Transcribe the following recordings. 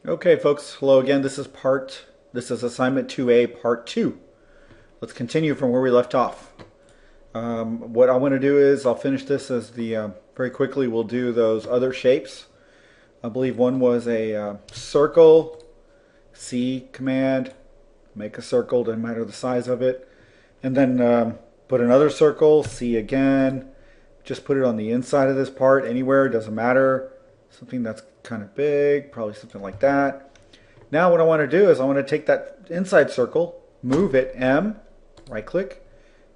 Okay, folks. Hello again. This is assignment 2A, part 2. Let's continue from where we left off. What I want to do is I'll finish this as very quickly we'll do those other shapes. I believe one was a circle, C command, make a circle, doesn't matter the size of it. And then put another circle, C again, just put it on the inside of this part, anywhere, doesn't matter. Something that's kind of big, probably something like that. Now what I want to do is I want to take that inside circle, move it, M, right click,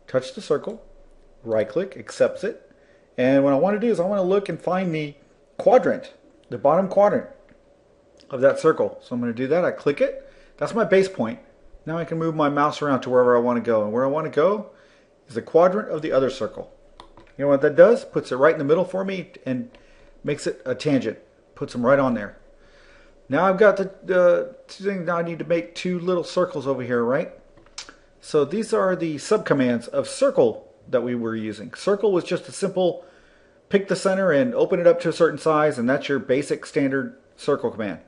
touch the circle, right click, accepts it. And what I want to do is I want to look and find the quadrant, the bottom quadrant of that circle. So I'm going to do that, I click it, that's my base point. Now I can move my mouse around to wherever I want to go. And where I want to go is the quadrant of the other circle. You know what that does? Puts it right in the middle for me and makes it a tangent. Puts them right on there. Now I've got the two things. Now I need to make two little circles over here, right? So these are the subcommands of circle that we were using. Circle was just a simple pick the center and open it up to a certain size, and that's your basic standard circle command.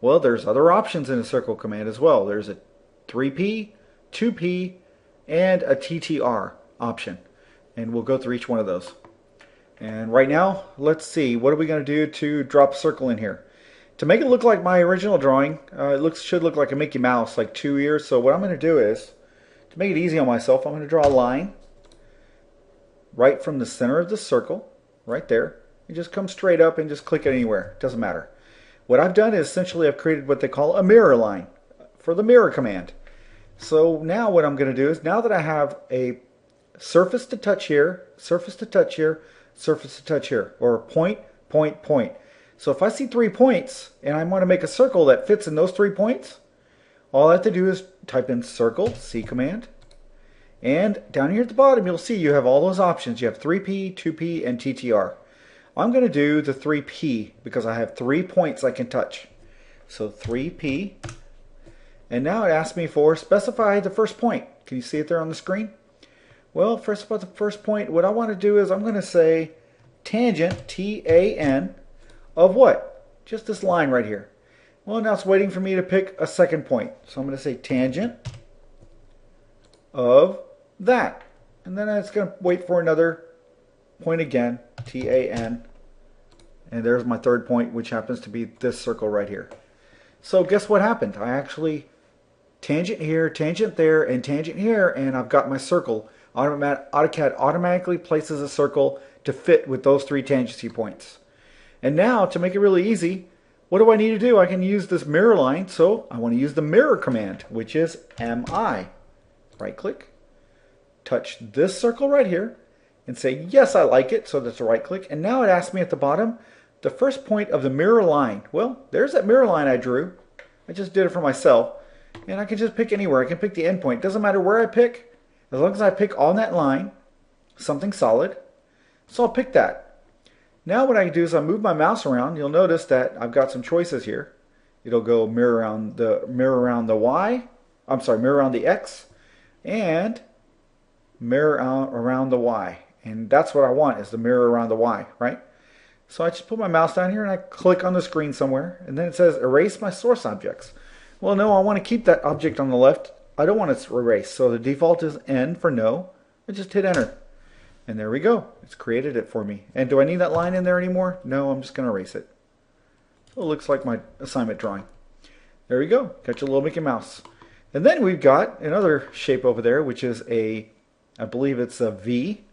Well, there's other options in a circle command as well. There's a 3P, 2P, and a TTR option. And we'll go through each one of those. And right now, let's see, what are we going to do to drop a circle in here? To make it look like my original drawing, should look like a Mickey Mouse, like 2 ears. So what I'm going to do is, to make it easy on myself, I'm going to draw a line right from the center of the circle, right there. You just come straight up and just click it anywhere. It doesn't matter. What I've done is essentially I've created what they call a mirror line for the mirror command. So now what I'm going to do is, now that I have a surface to touch here, surface to touch here, surface to touch here, or point, point, point. So if I see 3 points and I want to make a circle that fits in those 3 points, all I have to do is type in circle, C command, and down here at the bottom you'll see you have all those options. You have 3P, 2P, and TTR. I'm going to do the 3P because I have 3 points I can touch. So 3P, and now it asks me for specify the first point. Can you see it there on the screen? Well, first about the first point, what I want to do is I'm going to say tangent, T-A-N, of what? Just this line right here. Well, now it's waiting for me to pick a second point. So I'm going to say tangent of that. And then it's going to wait for another point again, T-A-N. And there's my third point, which happens to be this circle right here. So guess what happened? I actually tangent here, tangent there, and tangent here, and I've got my circle. AutoCAD automatically places a circle to fit with those 3 tangency points. And now, to make it really easy, what do I need to do? I can use this mirror line, so I want to use the mirror command, which is MI. Right click, touch this circle right here, and say, yes, I like it, so that's a right click. And now it asks me at the bottom, the first point of the mirror line. Well, there's that mirror line I drew. I just did it for myself. And I can just pick anywhere. I can pick the end point. Doesn't matter where I pick. As long as I pick on that line, something solid, so I'll pick that. Now what I do is I move my mouse around. You'll notice that I've got some choices here. It'll go mirror around the Y, I'm sorry, mirror around the X, and mirror around the Y. And that's what I want, is the mirror around the Y, right? So I just put my mouse down here and I click on the screen somewhere, and then it says erase my source objects. Well, no, I want to keep that object on the left. I don't want it to erase, so the default is N for no. I just hit enter. And there we go. It's created it for me. And do I need that line in there anymore? No, I'm just going to erase it. So it looks like my assignment drawing. There we go. Got your little Mickey Mouse. And then we've got another shape over there, which is I believe it's a V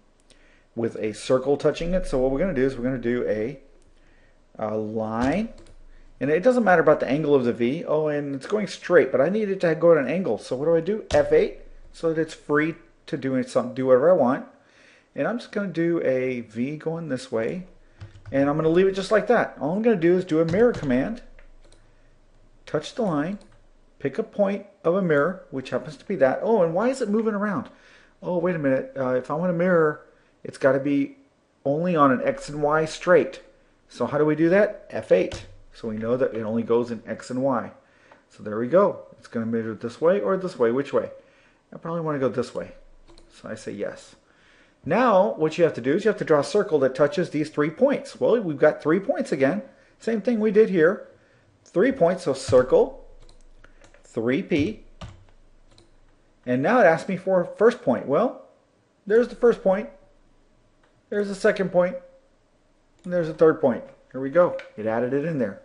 with a circle touching it. So what we're going to do is we're going to do a line. And it doesn't matter about the angle of the V. Oh, and it's going straight, but I need it to go at an angle. So what do? F8, so that it's free to do whatever I want. And I'm just going to do a V going this way. And I'm going to leave it just like that. All I'm going to do is do a mirror command. Touch the line. Pick a point of a mirror, which happens to be that. Oh, and why is it moving around? Oh, wait a minute. If I want a mirror, it's got to be only on an X and Y straight. So how do we do that? F8. So we know that it only goes in X and Y. So there we go. It's going to measure this way or this way. Which way? I probably want to go this way. So I say yes. Now what you have to do is you have to draw a circle that touches these 3 points. Well, we've got 3 points again. Same thing we did here. 3 points, so circle 3P. And now it asks me for first point. Well, there's the first point. There's the second point. And there's the third point. Here we go. It added it in there.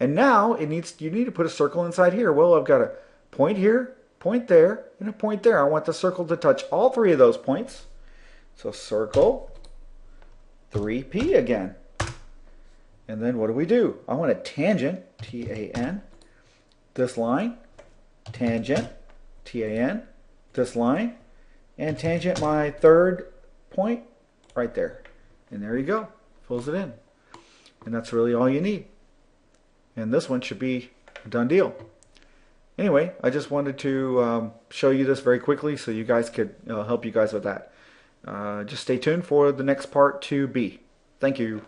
And now you need to put a circle inside here. Well, I've got a point here, point there, and a point there. I want the circle to touch all three of those points. So circle 3P again. And then what do? I want a tangent, T-A-N, this line, tangent, T-A-N, this line, and tangent my third point right there. And there you go. Fills it in. And that's really all you need. And this one should be a done deal. Anyway, I just wanted to show you this very quickly so you guys could help you guys with that. Just stay tuned for the next part 2B. Thank you.